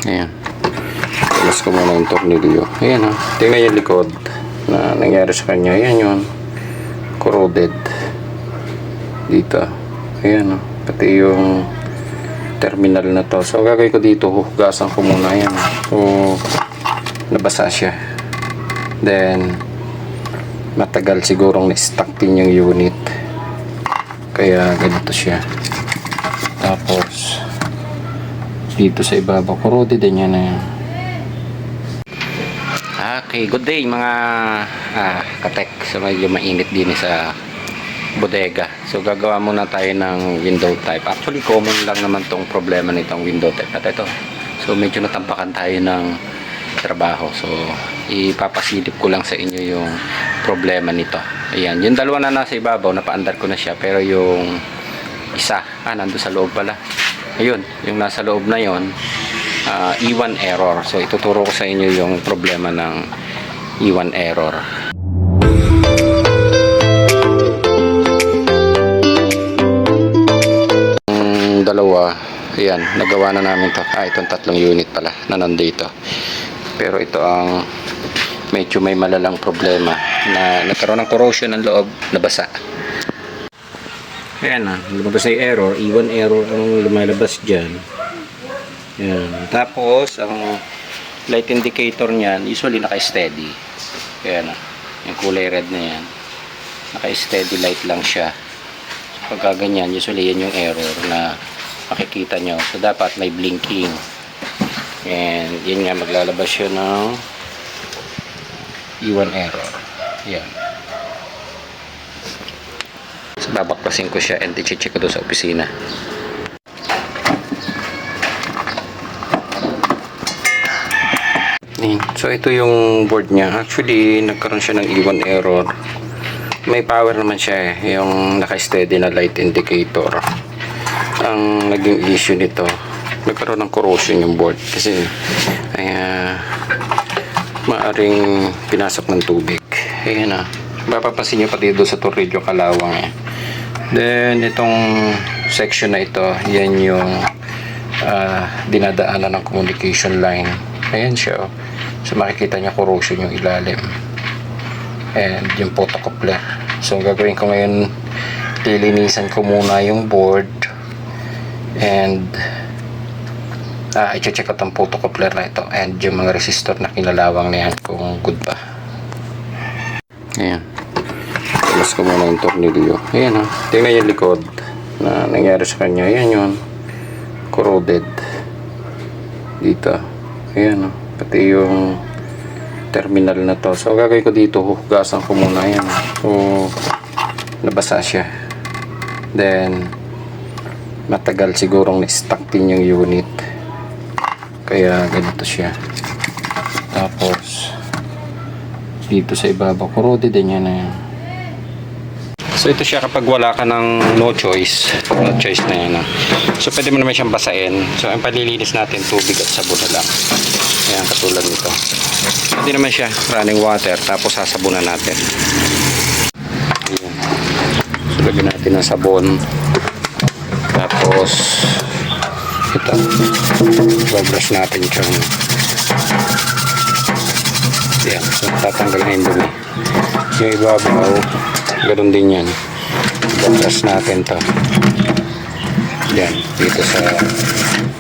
Ayan. Tulas ko muna yung tornilyo. Ayan, ha. Tingnan yung likod na nangyari sa kanya. Ayan yun. Corroded. Dito. Ayan, ha. Pati yung terminal na to. So, gagawin ko dito. Hugasan ko muna. Ayan, ha. So, nabasa siya. Then, matagal sigurong na-stuck din yung unit. Kaya, ganito siya. Tapos, dito sa ibabaw, corroded din yan na yan. Okay, good day mga katek. So medyo mainit din sa bodega. So gagawa muna tayo ng window type. Actually common lang naman tong problema nitong window type. At ito, so medyo natampakan tayo ng trabaho. So ipapasilip ko lang sa inyo yung problema nito. Ayan, yung dalawa na nasa ibabaw, napaandar ko na siya. Pero yung isa, nandun sa loob pala. Ayun, yung nasa loob na yon, E1 error. So ituturo ko sa inyo yung problema ng E1 error. Yung dalawa, ayan, nagawa na namin to. Itong tatlong unit pala na nandito. Pero ito ang medyo may malalang problema na nagkaroon ng corrosion ng loob, nabasa. Ayan na, lumabas na yung error. E1 error ang lumalabas dyan. Ayan. Tapos, ang light indicator niyan, usually naka-steady. Ayan na, yung kulay red na yan. Naka-steady light lang siya. So, pagka ganyan, usually yan yung error na makikita nyo. So, dapat may blinking. And, yun nga, maglalabas yun ng E1 error. Ayan. Babaklasin ko siya and i-check ko doon sa opisina. So ito yung board niya. Actually nagkaroon siya ng E1 error. May power naman siya eh, yung naka-steady na light indicator. Ang naging issue nito, nagkaroon ng corrosion yung board kasi maaring pinasok ng tubig. Ayan na. Mapapansin nyo pati doon sa tornilyo kalawang eh. Then itong section na ito, yan yung dinadaanan ng communication line. Ayan siya, oh. So makikita nyo corrosion yung ilalim and yung photocoupler. So gagawin ko ngayon, lilinisan ko muna yung board and i-check out ang photocoupler na ito and yung mga resistor na kinalawang na yan kung good pa. Ayan, tulas ko muna yung tornilyo. Ayan, ha. Tingnan yung likod na nangyari sa kanya. Ayan yun, corroded dito. Ayan, ha. Pati yung terminal na to. So gagawin ko dito, hugasan ko muna. Ayan, ha. So nabasa siya. Then matagal sigurong na-stuck din yung unit. Kaya ganito siya. Tapos dito sa ibabaw, corroded din yan na yan. So ito siya kapag wala ka ng no choice na yan. So pwede mo naman siyang basain. So ang palilinis natin, tubig at sabon na lang. Ayan, katulad nito. Pwede naman siya running water, tapos sasabunan natin. Ayan. So lagyan natin ng sabon. Tapos ito, babrush natin siyang. Ayan, so tatanggal na yung dumi. Yung ibabaw, ganoon din yan. Babrush natin to. Yan, dito sa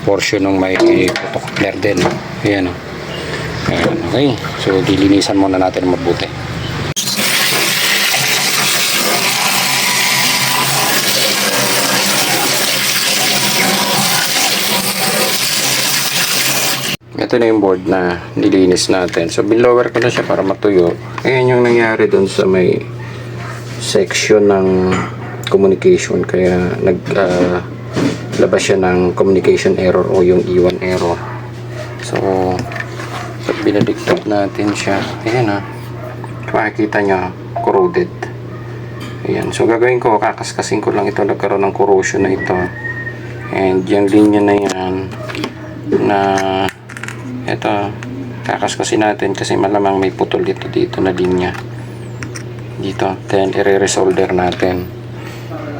portion ng may photocoupler din. Ayan, o. Ayan, okay. So dilinisan muna natin mabuti. Ito na yung board na nilinis natin. So binlower ko na siya para matuyo. Ayan yung nangyari doon sa may section ng communication. Kaya labas siya ng communication error o yung E1 error. So pag binaliktad natin siya, ayan, ha. Makikita nyo, corroded. Ayan. So gagawin ko, kakaskasin ko lang ito. Nagkaroon ng corrosion na ito. And yung linya na yan na ito, kakaskasin natin kasi malamang may putol dito na linya dito. Then i-resolder natin,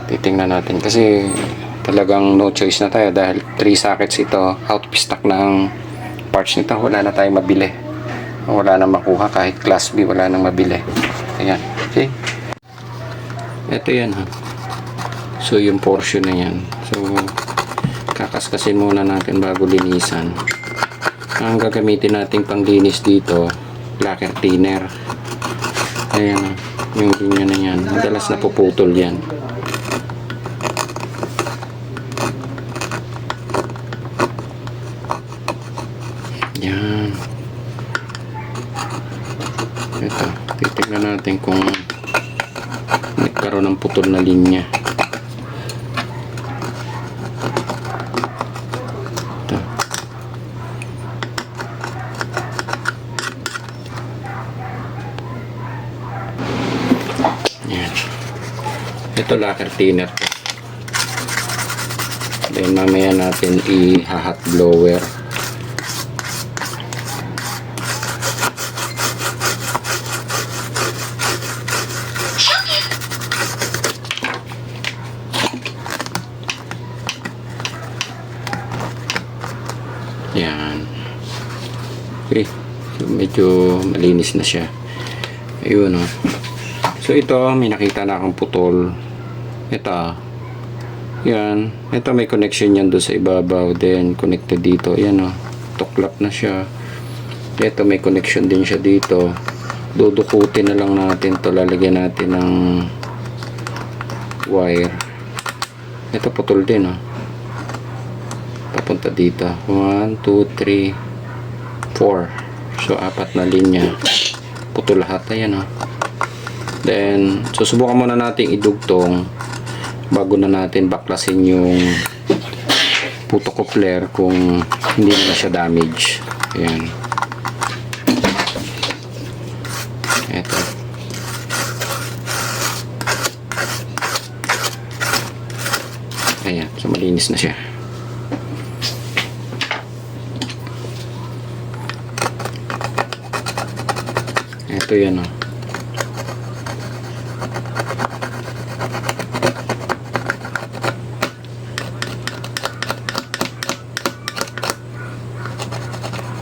titingnan natin kasi talagang no choice na tayo dahil 3 sockets ito, out of stock ng parts nito, wala na tayong mabili. Wala na makuha kahit class B, wala nang mabili. Ayan. Okay? Ito yan ha. So yung portion na yan. So kakaskasin muna natin bago linisan. Ang gagamitin nating panglinis dito, lacquer thinner. Ayan, yung linya na yan. Madalas na puputol yan. Yan. Ito, titignan natin kung nagkaroon ng putol na linya. Ito. Yan. Ito lacquer thinner. Then mamaya natin i-hot blower. Yan. Okay. So, medyo malinis na siya. Ayun, oh. So, ito, may nakita na akong putol. Ito. Yan. Ito, may connection yan doon sa ibabaw. Then, connected dito. Yan, oh. Tuklap na siya. Ito, may connection din siya dito. Dudukutin na lang natin to. Lalagyan natin ng wire. Ito, putol din, oh. Papunta dito 1, 2, 3, 4. So 4 na linya, putol lahat. Ayan, oh. Then susubukan muna natin idugtong bago na natin baklasin yung puto-coupler kung hindi na siya damage. Ayan, eto. Ayan, so malinis na siya. Ito yan, oh.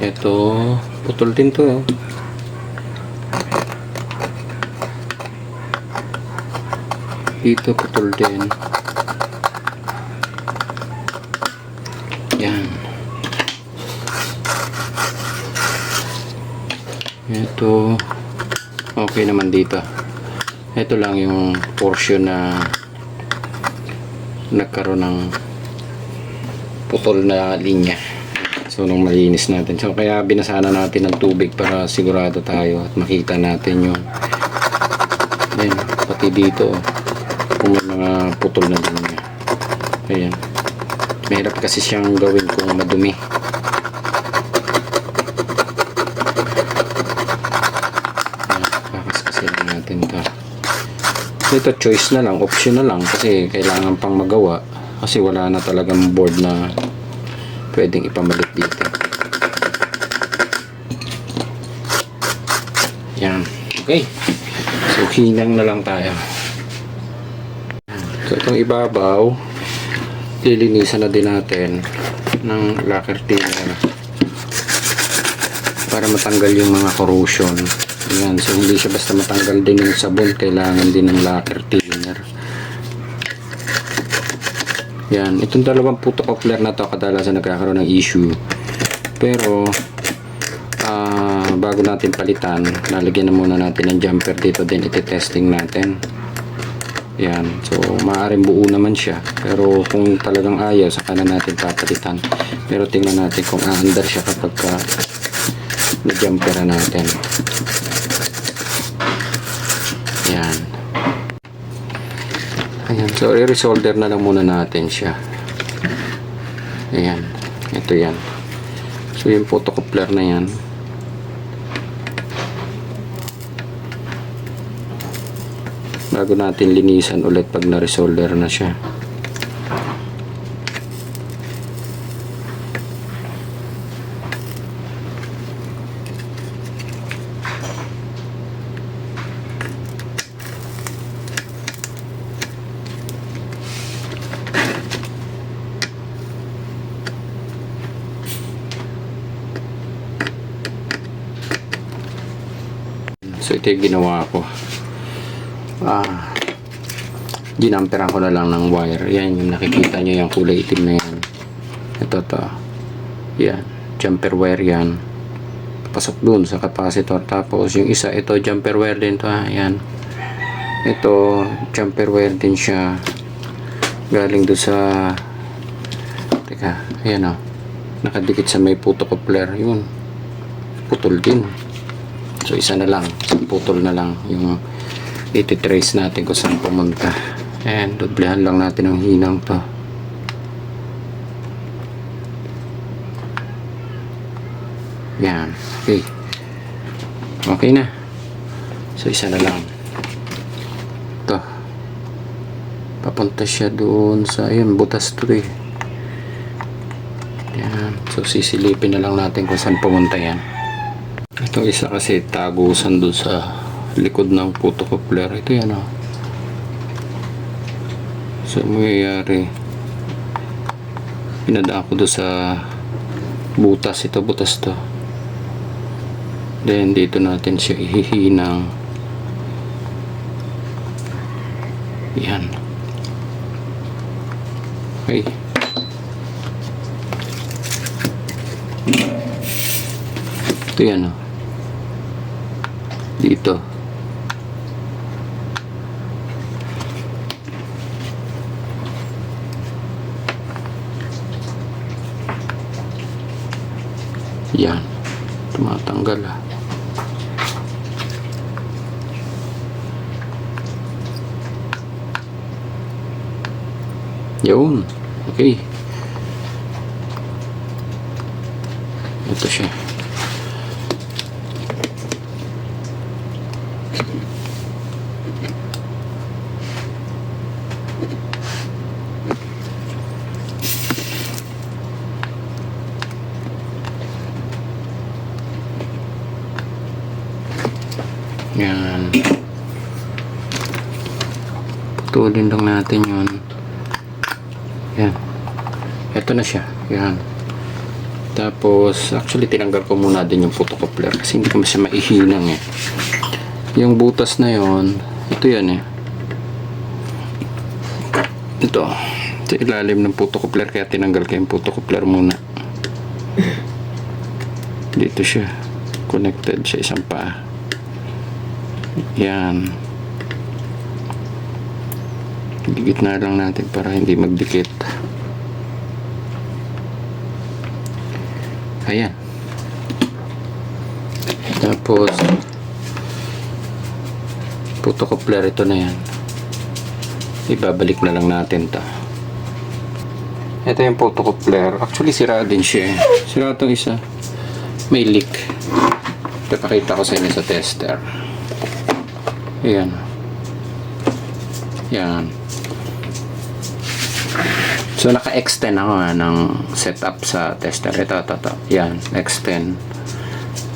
Ito, putol din to, oh. Dito putol din. Yan. Ito okay naman dito. Ito lang yung portion na nagkaroon ng putol na linya. So nung malinis natin, so kaya binasana natin ng tubig para sigurado tayo at makita natin yung then, pati dito kung may mga putol na linya. Ayan, mahirap kasi siyang gawin kung madumi. Natin to. So ito choice na lang, option na lang kasi kailangan pang magawa kasi wala na talagang board na pwedeng ipamalit dito. Yan. Okay. So hinang na lang tayo. So itong ibabaw lilinisan na din natin ng lacquer thinner para matanggal yung mga corrosion. Ayan, so hindi siya basta matanggal din yung sabon, kailangan din ng lacquer thinner. Yan, itong dalawang puto-coupler na to kadalasan nagkakaroon ng issue. Pero bago natin palitan, lalagyan na muna natin ng jumper dito, din iti-testing natin. Yan, so maaaring buo naman siya, pero kung talagang ayaw saka na natin papalitan. Pero tingnan natin kung aandar siya kapag na-jumper na natin. Yan. Ayan. So, i-resolder na lang muna natin siya. Ayan. Ito yan. So, yung puto-coupler na yan. Bago natin linisan ulit pag na-resolder na siya. So ito yung ginawa ko. Ginamperan ko na lang ng wire. Yan yung nakikita nyo, yung kulay itim na yan. Ito to. Yan. Jumper wire yan. Pasok dun sa capacitor. Tapos yung isa, ito jumper wire din to. Yan. Ito jumper wire din siya. Galing doon sa teka, ayan o. Nakadikit sa may puto-coupler. Yun. Putol din. So isa na lang. Isang putol na lang yung iti-trace natin kung saan pumunta. And doblehan lang natin ang hinang to. Yan. Okay. Okay na. So isa na lang. Ito. Papunta siya doon sa ayun, butas to eh. Yan. So sisilipin na lang natin kung saan pumunta yan. Ito isa kasi tagusan doon sa likod ng puto-coupler. Ito yan o. So mayayari, pinadaan ko doon sa butas. Ito butas to. Then dito natin siya ihihinang. Yan. Okay. Ito yan o. Dito. Yan. Tumatanggal ah. Yun. Okay. Ito siya. Yan. Putulin lang natin yun. Yan. Ito na siya. Yan. Tapos, actually, tinanggal ko muna din yung puto-coupler kasi hindi ko siya maihinang eh. Yung butas na yon, ito yan eh. Ito. Sa ilalim ng puto-coupler kaya tinanggal ko yung puto-coupler muna. Dito siya. Connected sa isang paa. Yan. Digit na lang natin para hindi magdikit. Ayan. Tapos puto-coupler ito na yan. Ibabalik na lang natin to. Ito yung puto-coupler. Actually sira din siya. Sira itong isa. May leak. Ipapakita ko sa inyo sa tester. Ayan. Yan. So naka-extend ako ng setup sa tester. Ito. Yan, extend.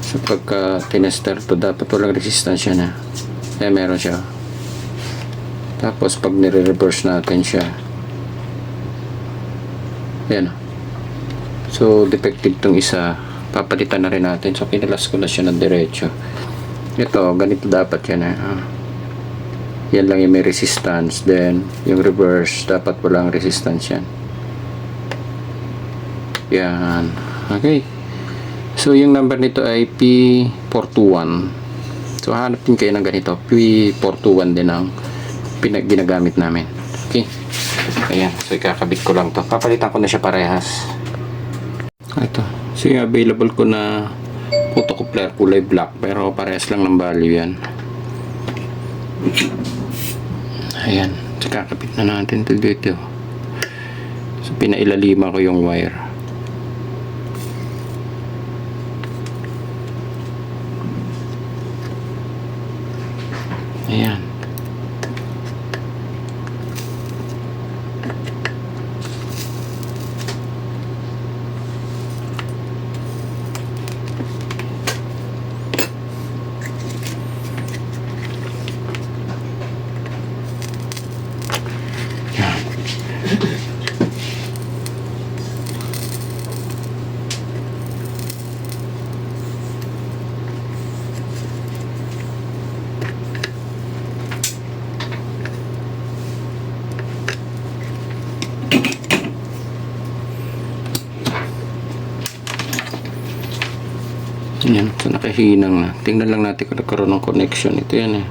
So pagka tinester to, dapat walang resistance na. Meron siya. Tapos pag nire-reverse natin siya. Yan. So defective tong isa. Papalitan na rin natin. So kinalas ko na siya ng diretso. Ito, ganito dapat yan. Yan lang yung may resistance. Then yung reverse, dapat walang resistance yan. Yan. Okay. So yung number nito ay P421. So hanapin kayo ng ganito. P421 din ang ginagamit namin. Okay. Ayan. So ikakabit ko lang to. Papalitan ko na siya parehas. Ito. So yung available ko na puto-coupler kulay black. Pero parehas lang ng value yan. Ayan. So kakabit na natin ito dito. So pinailalima ko yung wire. Ayan. Ayan, so nakahinang na. Tingnan lang natin kung nagkaroon ng connection. Ito yan eh.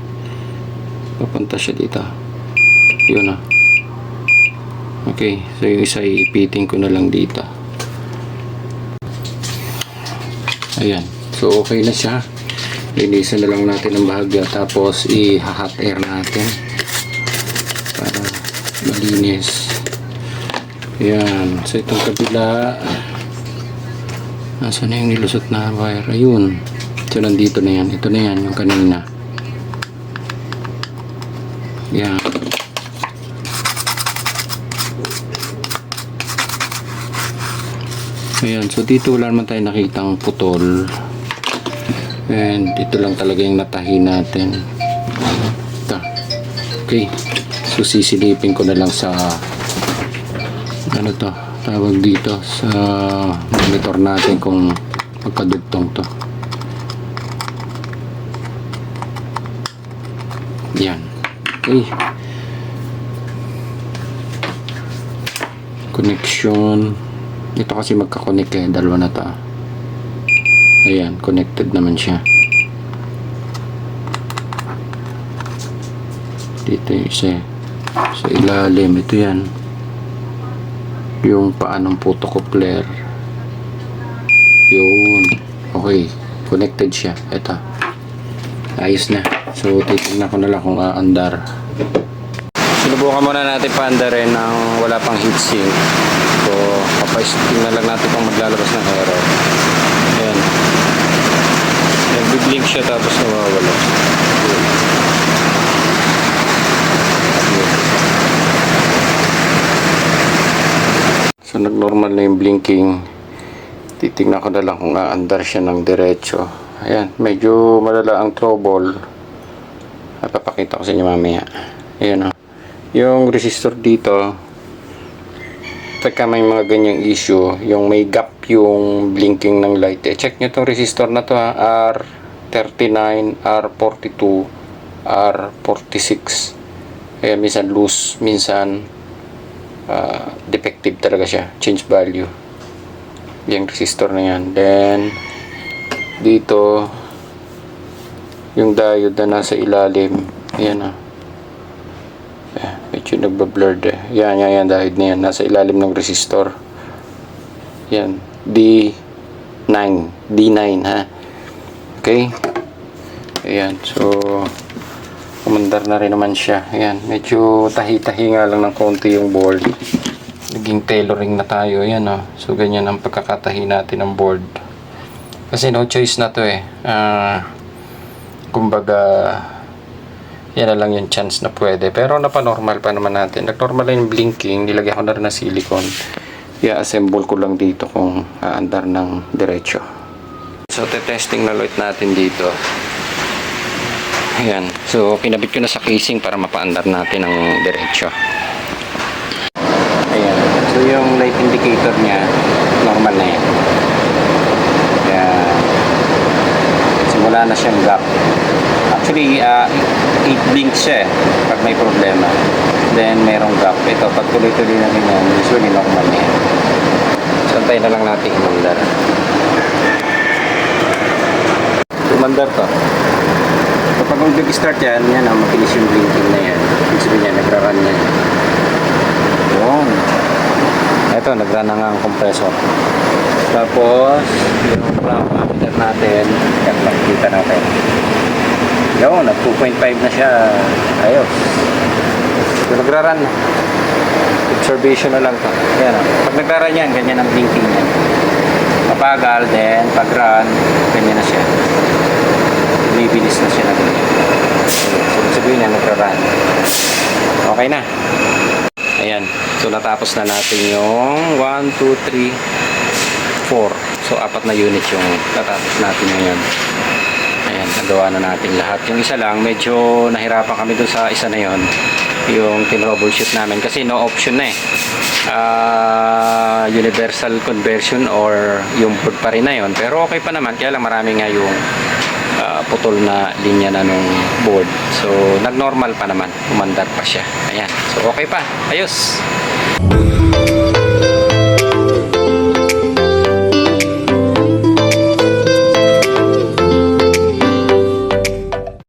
Papunta siya dito. Yun na. Okay, so yung isa ipiting ko na lang dito. Ayan, so okay na siya. Linisan na lang natin ang bahagya, tapos i-hot air natin para malinis. Ayan, so itong kabila, nasaan na yung nilusot na wire? Ayun, so nandito na yan. Ito na yan, yung kanina. Ayan. Ayan, so dito wala naman tayo nakitang putol. And ito lang talaga yung natahi natin. Ito. Okay, so sisilipin ko na lang sa ano to, tawag dito sa monitor natin kung magkadugtong to. Yan. Okay. Connection. Ito kasi magkakonek eh, dalawa na to. Ayan, connected naman siya. Dito yung isa sa ilalim. Ito yan, yung paanong photocoupler. Yun. Okay, connected siya. Ito, ayos na. So titignan ko na lang kung aandar. Sinubukan muna natin paandarin ng wala pang heatsink. So tingnan lang natin kung maglalabas ng error. Ayan, nag-blink siya tapos nawawala. So nag-normal na yung blinking. Titignan ko na lang kung aandar siya ng diretso. Ayan, medyo malala ang trouble. At papakita ko sa inyo mamaya. Ayan o. Yung resistor dito, pagka may mga ganyang issue, yung may gap yung blinking ng light, check nyo itong resistor na to ha. R39, R42, R46. Kaya minsan loose, minsan defective talaga siya, change value yung resistor na yan. Then dito yung diode na nasa ilalim, ayan ha. Medyo nagbablurred eh. Yan diode na yan, nasa ilalim ng resistor. Yan, D9 ha. Okay. Ayan, so umandar na rin naman siya. Ayan, medyo tahi-tahi nga lang ng konti yung board. Naging tailoring na tayo. Ayan oh. So ganyan ang pagkakatahi natin ng board. Kasi no choice na to eh. Kumbaga yan na lang yung chance na pwede. Pero napanormal pa naman natin. Nag-normal na yung blinking. Nilagyan ko na rin ng silicone. I-assemble ko lang dito kung aandar ng diretso. So, testing na ulit natin dito. Ayan. So, kinabit ko na sa casing para mapaandar natin ng diretso. Ayan. So, yung light indicator niya, normal na yan. Kaya, simula na siyang gap. Actually, 8 blinks siya eh, pag may problema. Then, merong gap. Ito, pag tuloy-tuloy na ganyan, usually normal na yan. So, antayin na lang natin umandar. Umandar to. Kapag mag-start yan, makinis yung blinking na yan. Ibig sabihin niya, nagra-run na yan. Yun. Ito, nagra-run na nga ang compressor. Tapos, yung clock ammeter natin, kita natin. Yun, at 2.5 na siya. Ayos. So, nagra-run. Observation na lang to. Ayan, pag nagra-run yan, ganyan ang blinking niya. Mapagal, then pag-run, ganyan na siya. Bibilis na siya na ganyan. So, sabihin na nagra-run. Okay na. Ayan. So, natapos na natin yung 1, 2, 3, 4. So, 4 na unit yung natapos natin ngayon. Ayan, nagawa na natin lahat. Yung isa lang, medyo nahirapan kami dun sa isa na yon, yung tin-troubleshoot namin kasi no option na eh. Universal conversion or yung board pa rin na yon, pero okay pa naman, kaya lang marami nga yung putol na linya na nung board. So nag-normal pa naman, umandar pa siya. Ayan, so okay pa, ayos.